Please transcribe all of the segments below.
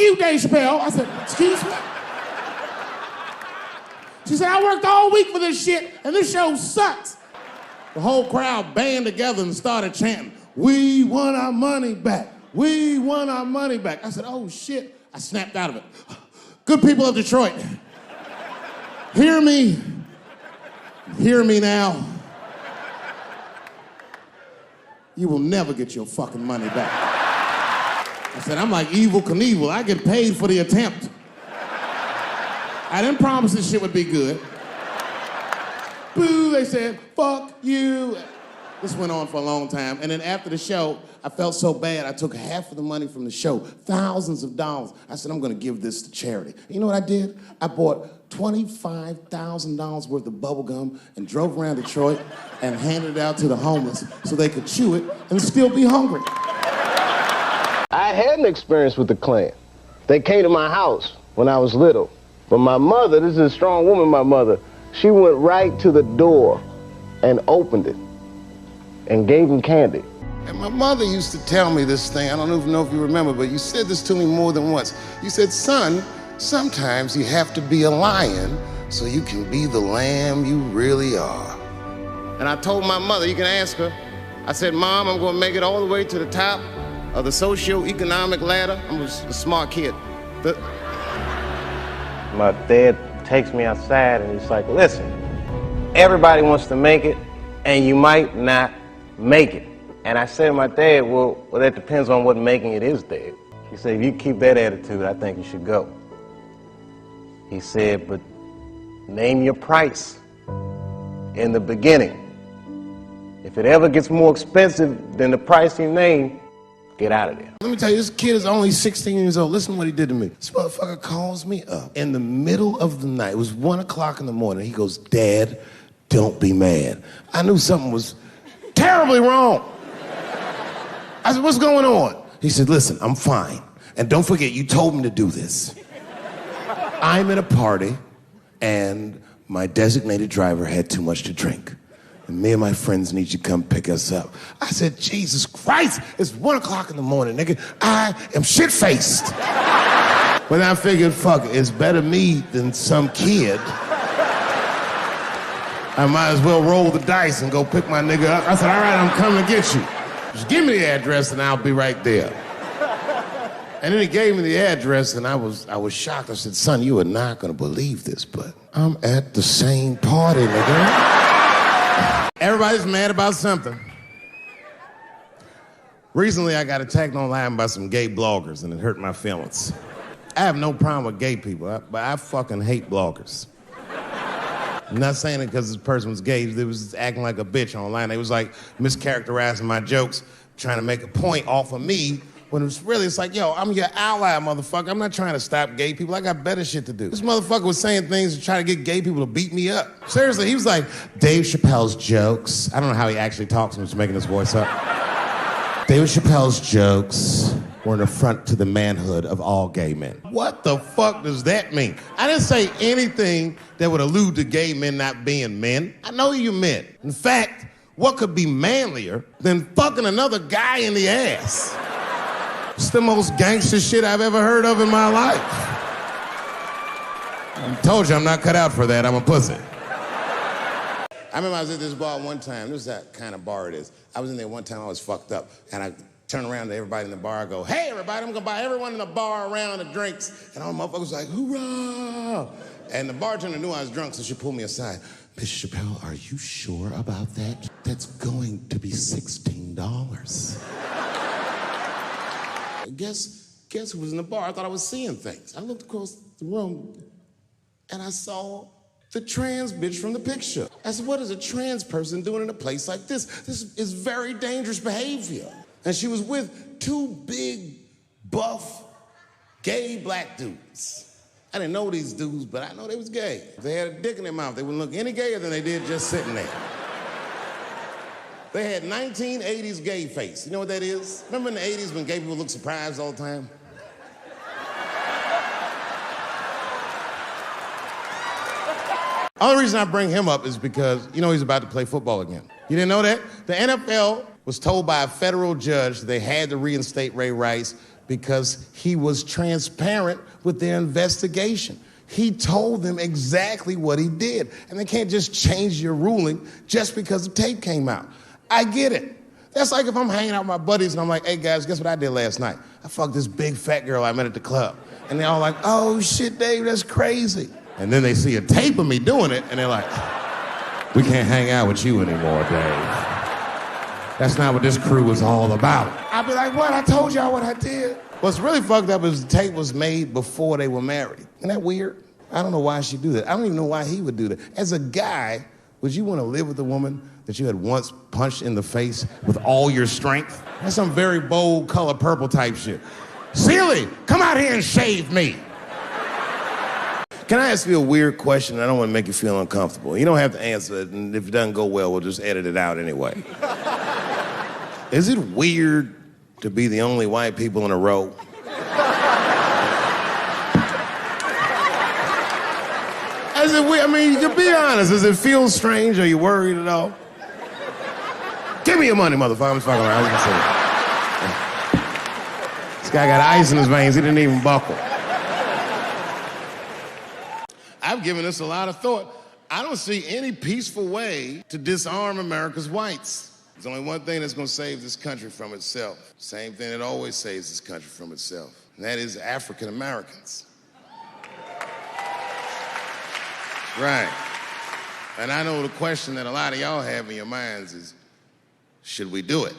you, Dave Chappelle. I said, excuse me? She said, I worked all week for this shit, and this show sucks. The whole crowd band together and started chanting, we want our money back. We want our money back. I said, oh shit. I snapped out of it. Good people of Detroit, hear me now. You will never get your fucking money back. I said, I'm like Evel Knievel. I get paid for the attempt. I didn't promise this shit would be good. Boo, they said, fuck you. This went on for a long time. And then after the show, I felt so bad, I took half of the money from the show, thousands of dollars. I said, I'm gonna give this to charity. You know what I did? I bought $25,000 worth of bubble gum and drove around Detroit and handed it out to the homeless so they could chew it and still be hungry. I had an experience with the Klan. They came to my house when I was little. But my mother, this is a strong woman, my mother, she went right to the door and opened it and gave him candy. And my mother used to tell me this thing, I don't even know if you remember, but you said this to me more than once. You said, son, sometimes you have to be a lion so you can be the lamb you really are. And I told my mother, you can ask her, I said, Mom, I'm gonna make it all the way to the top of the socio-economic ladder. I'm a smart kid. My dad takes me outside and he's like, listen, everybody wants to make it and you might not make it. And I said to my dad, well, that depends on what making it is, Dad. He said, if you keep that attitude, I think you should go. He said, but name your price in the beginning. If it ever gets more expensive than the price you name, get out of there. Let me tell you, this kid is only 16 years old. Listen to what he did to me. This motherfucker calls me up in the middle of the night. It was 1 o'clock in the morning. He goes, Dad, don't be mad. I knew something was terribly wrong. I said, what's going on? He said, listen, I'm fine. And don't forget, you told me to do this. I'm at a party, and my designated driver had too much to drink. And me and my friends need you to come pick us up. I said, Jesus Christ, it's 1 o'clock in the morning, nigga. I am shit-faced. But I figured, fuck it, it's better me than some kid. I might as well roll the dice and go pick my nigga up. I said, all right, I'm coming to get you. Just give me the address and I'll be right there. And then he gave me the address and I was shocked. I said, son, you are not gonna believe this, but I'm at the same party, nigga. Everybody's mad about something. Recently, I got attacked online by some gay bloggers and it hurt my feelings. I have no problem with gay people, but I fucking hate bloggers. I'm not saying it because this person was gay. They was acting like a bitch online. They was like mischaracterizing my jokes, trying to make a point off of me, when it's like, yo, I'm your ally, motherfucker. I'm not trying to stop gay people. I got better shit to do. This motherfucker was saying things to try to get gay people to beat me up. Seriously, he was like, Dave Chappelle's jokes. I don't know how he actually talks. I'm just making his voice up. Dave Chappelle's jokes were an affront to the manhood of all gay men. What the fuck does that mean? I didn't say anything that would allude to gay men not being men. I know you meant. In fact, what could be manlier than fucking another guy in the ass? It's the most gangster shit I've ever heard of in my life. I told you I'm not cut out for that. I'm a pussy. I remember I was at this bar one time. This is that kind of bar it is. I was in there one time, I was fucked up. And I turned around to everybody in the bar. I go, hey, everybody, I'm gonna buy everyone in the bar around the drinks. And all the motherfuckers was like, hoorah! And the bartender knew I was drunk, so she pulled me aside. Mr. Chappelle, are you sure about that? That's going to be $16. Guess who was in the bar? I thought I was seeing things. I looked across the room and I saw the trans bitch from the picture. I said, what is a trans person doing in a place like this? This is very dangerous behavior. And she was with two big, buff, gay black dudes. I didn't know these dudes, but I know they was gay. If they had a dick in their mouth, they wouldn't look any gayer than they did just sitting there. They had 1980s gay face. You know what that is? Remember in the 80s when gay people looked surprised all the time? Only reason I bring him up is because, you know, he's about to play football again. You didn't know that? The NFL was told by a federal judge that they had to reinstate Ray Rice because he was transparent with their investigation. He told them exactly what he did. And they can't just change your ruling just because the tape came out. I get it. That's like if I'm hanging out with my buddies and I'm like, hey guys, guess what I did last night? I fucked this big fat girl I met at the club. And they're all like, oh shit, Dave, that's crazy. And then they see a tape of me doing it and they're like, we can't hang out with you anymore, Dave. That's not what this crew is all about. I'd be like, what? I told y'all what I did. What's really fucked up is the tape was made before they were married. Isn't that weird? I don't know why she'd do that. I don't even know why he would do that. As a guy, would you want to live with a woman that you had once punched in the face with all your strength? That's some very bold color purple type shit. Sealy, come out here and shave me. Can I ask you a weird question? I don't want to make you feel uncomfortable. You don't have to answer it, and if it doesn't go well, we'll just edit it out anyway. Is it weird to be the only white people in a row? Is it weird? I mean, to be honest, does it feel strange? Are you worried at all? Give me your money, motherfucker. I'm just fucking around. I was gonna say. This guy got ice in his veins. He didn't even buckle. I've given this a lot of thought. I don't see any peaceful way to disarm America's whites. There's only one thing that's going to save this country from itself. Same thing that always saves this country from itself. And that is African Americans. Right. And I know the question that a lot of y'all have in your minds is, should we do it?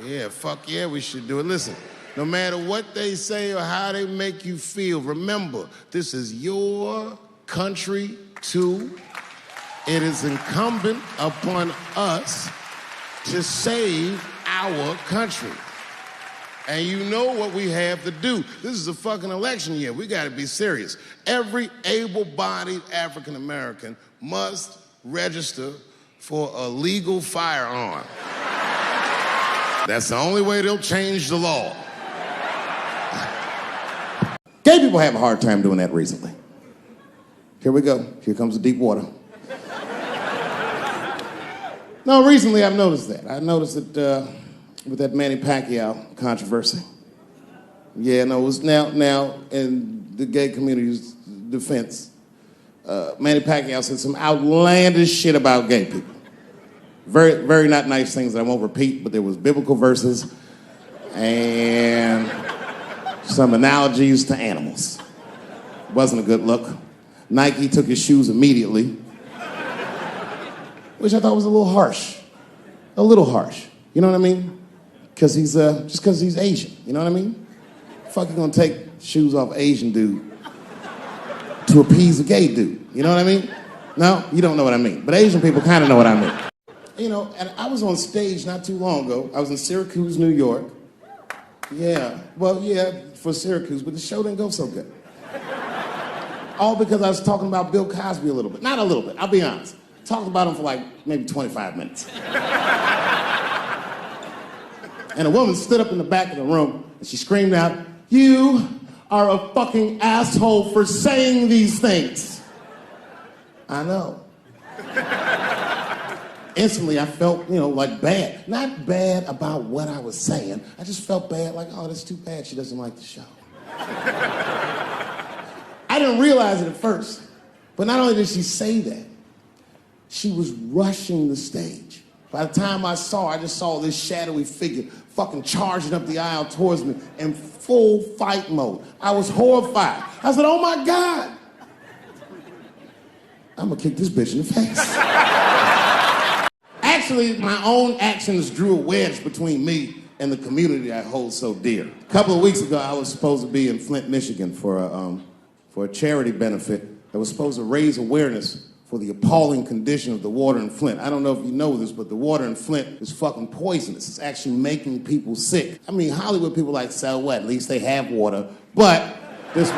Yeah, fuck yeah, we should do it. Listen, no matter what they say or how they make you feel, remember, this is your country too. It is incumbent upon us to save our country. And you know what we have to do. This is a fucking election year. We gotta be serious. Every able-bodied African American must register for a legal firearm. That's the only way they'll change the law. Gay people have a hard time doing that recently. Here we go. Here comes the deep water. No, recently I've noticed that. I noticed it with that Manny Pacquiao controversy. Yeah, no, it was now in the gay community's defense, Manny Pacquiao said some outlandish shit about gay people. Very, very not nice things that I won't repeat, but there was biblical verses and some analogies to animals. Wasn't a good look. Nike took his shoes immediately, which I thought was a little harsh. A little harsh. You know what I mean? Because he's, just because he's Asian. You know what I mean? Fuck, you gonna take shoes off Asian dude to appease a gay dude. You know what I mean? No, you don't know what I mean. But Asian people kind of know what I mean. You know, and I was on stage not too long ago. I was in Syracuse, New York. Yeah, well, yeah, for Syracuse, but the show didn't go so good. All because I was talking about Bill Cosby a little bit. Not a little bit, I'll be honest. Talked about him for like maybe 25 minutes. And a woman stood up in the back of the room and she screamed out, "You are a fucking asshole for saying these things." I know. Instantly, I felt, like bad. Not bad about what I was saying. I just felt bad, like, oh, that's too bad she doesn't like the show. I didn't realize it at first. But not only did she say that, she was rushing the stage. By the time I just saw this shadowy figure fucking charging up the aisle towards me in full fight mode. I was horrified. I said, oh my God. I'm gonna kick this bitch in the face. Actually, my own actions drew a wedge between me and the community I hold so dear. A couple of weeks ago, I was supposed to be in Flint, Michigan for a charity benefit that was supposed to raise awareness for the appalling condition of the water in Flint. I don't know if you know this, but the water in Flint is fucking poisonous. It's actually making people sick. I mean, Hollywood people like, so what? At least they have water. But this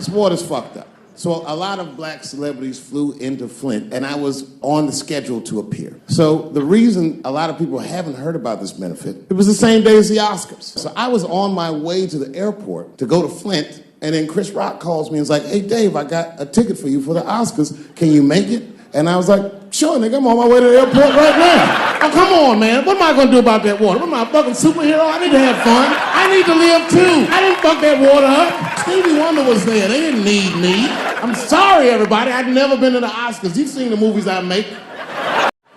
water's fucked up. So a lot of black celebrities flew into Flint, and I was on the schedule to appear. So the reason a lot of people haven't heard about this benefit, it was the same day as the Oscars. So I was on my way to the airport to go to Flint, and then Chris Rock calls me and is like, hey, Dave, I got a ticket for you for the Oscars. Can you make it? And I was like, sure. sure, nigga, I'm on my way to the airport right now. Oh, come on, man. What am I gonna do about that water? What am I, a fucking superhero? I need to have fun. I need to live too. I didn't fuck that water up. Stevie Wonder was there. They didn't need me. I'm sorry, everybody. I've never been to the Oscars. You've seen the movies I make.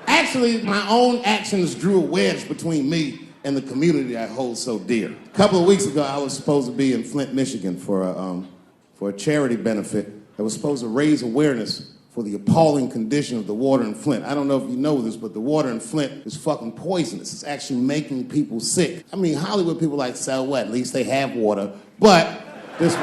Actually, my own actions drew a wedge between me and the community I hold so dear. A couple of weeks ago, I was supposed to be in Flint, Michigan for a charity benefit that was supposed to raise awareness for the appalling condition of the water in Flint. I don't know if you know this, but the water in Flint is fucking poisonous. It's actually making people sick. I mean, Hollywood people like, so what? At least they have water. But this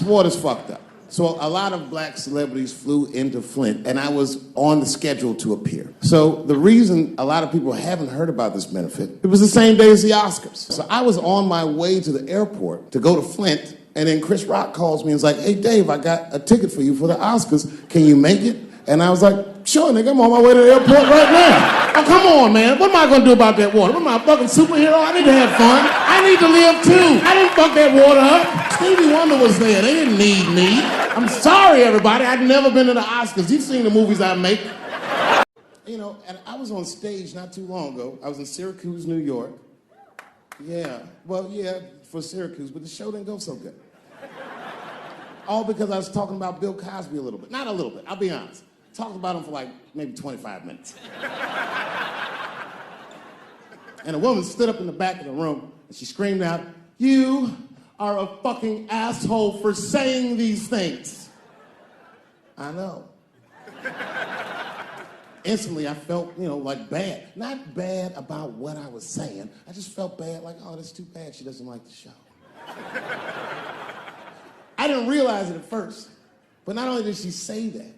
water's fucked up. So a lot of black celebrities flew into Flint, and I was on the schedule to appear. So the reason a lot of people haven't heard about this benefit, it was the same day as the Oscars. So I was on my way to the airport to go to Flint, and then Chris Rock calls me and is like, hey, Dave, I got a ticket for you for the Oscars. Can you make it? And I was like, sure, nigga, I'm on my way to the airport right now. Oh, come on, man. What am I gonna do about that water? What am I, a fucking superhero? I need to have fun. I need to live too. I didn't fuck that water up. Stevie Wonder was there. They didn't need me. I'm sorry, everybody. I've never been to the Oscars. You've seen the movies I make. You know, and I was on stage not too long ago. I was in Syracuse, New York. Yeah, well, yeah, for Syracuse, but the show didn't go so good. All because I was talking about Bill Cosby a little bit. Not a little bit, I'll be honest. Talked about him for like maybe 25 minutes. And a woman stood up in the back of the room and she screamed out, you are a fucking asshole for saying these things. I know. Instantly, I felt, like bad. Not bad about what I was saying. I just felt bad, like, oh, that's too bad she doesn't like the show. I didn't realize it at first, but not only did she say that,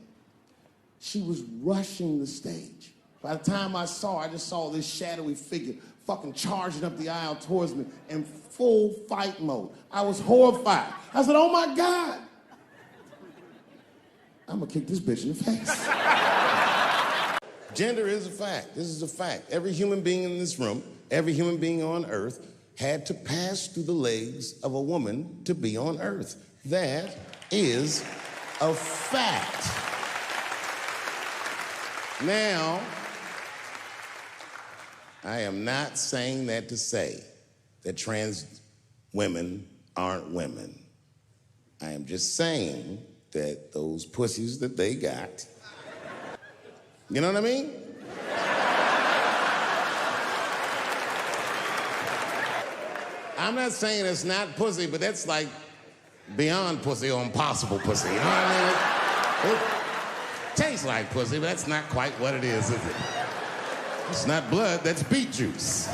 she was rushing the stage. By the time I saw her, I just saw this shadowy figure fucking charging up the aisle towards me in full fight mode. I was horrified. I said, oh my God. I'm gonna kick this bitch in the face. Gender is a fact. This is a fact. Every human being in this room, every human being on earth had to pass through the legs of a woman to be on earth. That is a fact. Now, I am not saying that to say that trans women aren't women. I am just saying that those pussies that they got, you know what I mean? I'm not saying it's not pussy, but that's like beyond pussy or impossible pussy, you know what I mean? It tastes like pussy, but that's not quite what it is it? It's not blood, that's beet juice.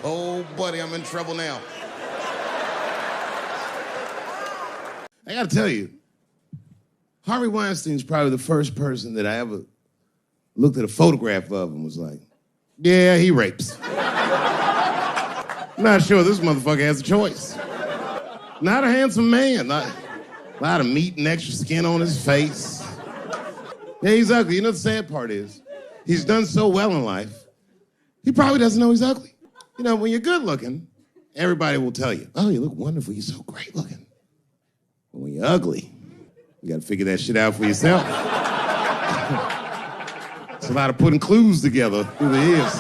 Oh, buddy, I'm in trouble now. I gotta tell you, Harvey Weinstein's probably the first person that I ever looked at a photograph of and was like, yeah, he rapes. Not sure this motherfucker has a choice. Not a handsome man. A lot of meat and extra skin on his face. Yeah, he's ugly. You know the sad part is, he's done so well in life, he probably doesn't know he's ugly. You know, when you're good looking, everybody will tell you, oh, you look wonderful, you're so great looking. But when you're ugly, you gotta figure that shit out for yourself. It's a lot of putting clues together through the years.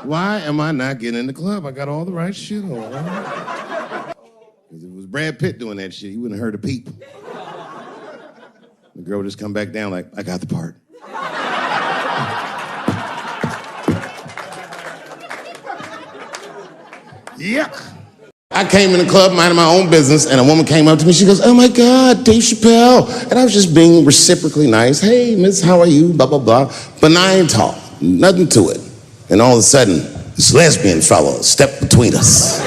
Why am I not getting in the club? I got all the right shit on. If it was Brad Pitt doing that shit, he wouldn't have heard a peep. The girl would just come back down like, I got the part. Yuck. I came in the club minding my own business, and a woman came up to me. She goes, oh my God, Dave Chappelle. And I was just being reciprocally nice. Hey, miss, how are you? Blah, blah, blah. Benign talk, nothing to it. And all of a sudden, this lesbian fella stepped between us.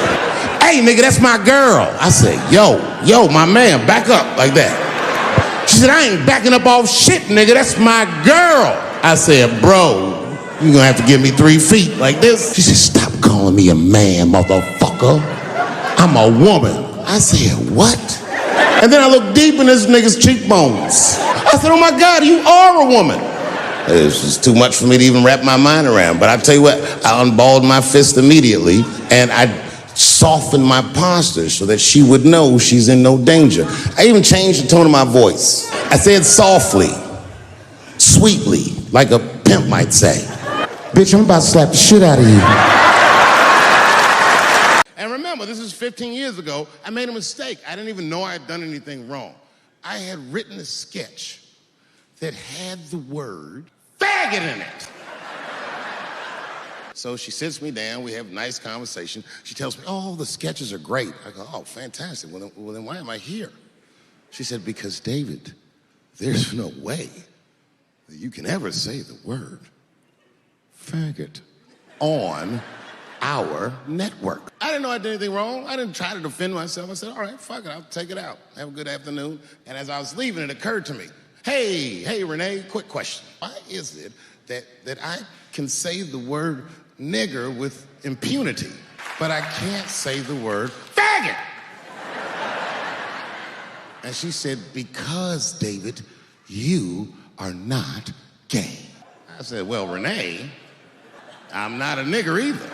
Hey, nigga, that's my girl. I said, yo, my man, back up like that. She said, I ain't backing up off shit, nigga, that's my girl. I said, bro, you're gonna have to give me 3 feet like this. She said, stop calling me a man, motherfucker. I'm a woman. I said, what? And then I looked deep in this nigga's cheekbones. I said, oh my God, you are a woman. It was just too much for me to even wrap my mind around. But I tell you what, I unballed my fist immediately, and I softened my posture so that she would know she's in no danger. I even changed the tone of my voice. I said softly, sweetly, like a pimp might say. Bitch, I'm about to slap the shit out of you. And remember, this is 15 years ago. I made a mistake. I didn't even know I had done anything wrong. I had written a sketch that had the word faggot in it. So she sits me down, we have a nice conversation. She tells me, oh, the sketches are great. I go, oh, fantastic. Well, then why am I here? She said, because David, there's no way that you can ever say the word faggot on our network. I didn't know I did anything wrong. I didn't try to defend myself. I said, all right, fuck it, I'll take it out. Have a good afternoon. And as I was leaving, it occurred to me, hey, Renee, quick question. Why is it that I can say the word nigger with impunity, but I can't say the word faggot? And she said, because, David, you are not gay. I said, well, Renee, I'm not a nigger either.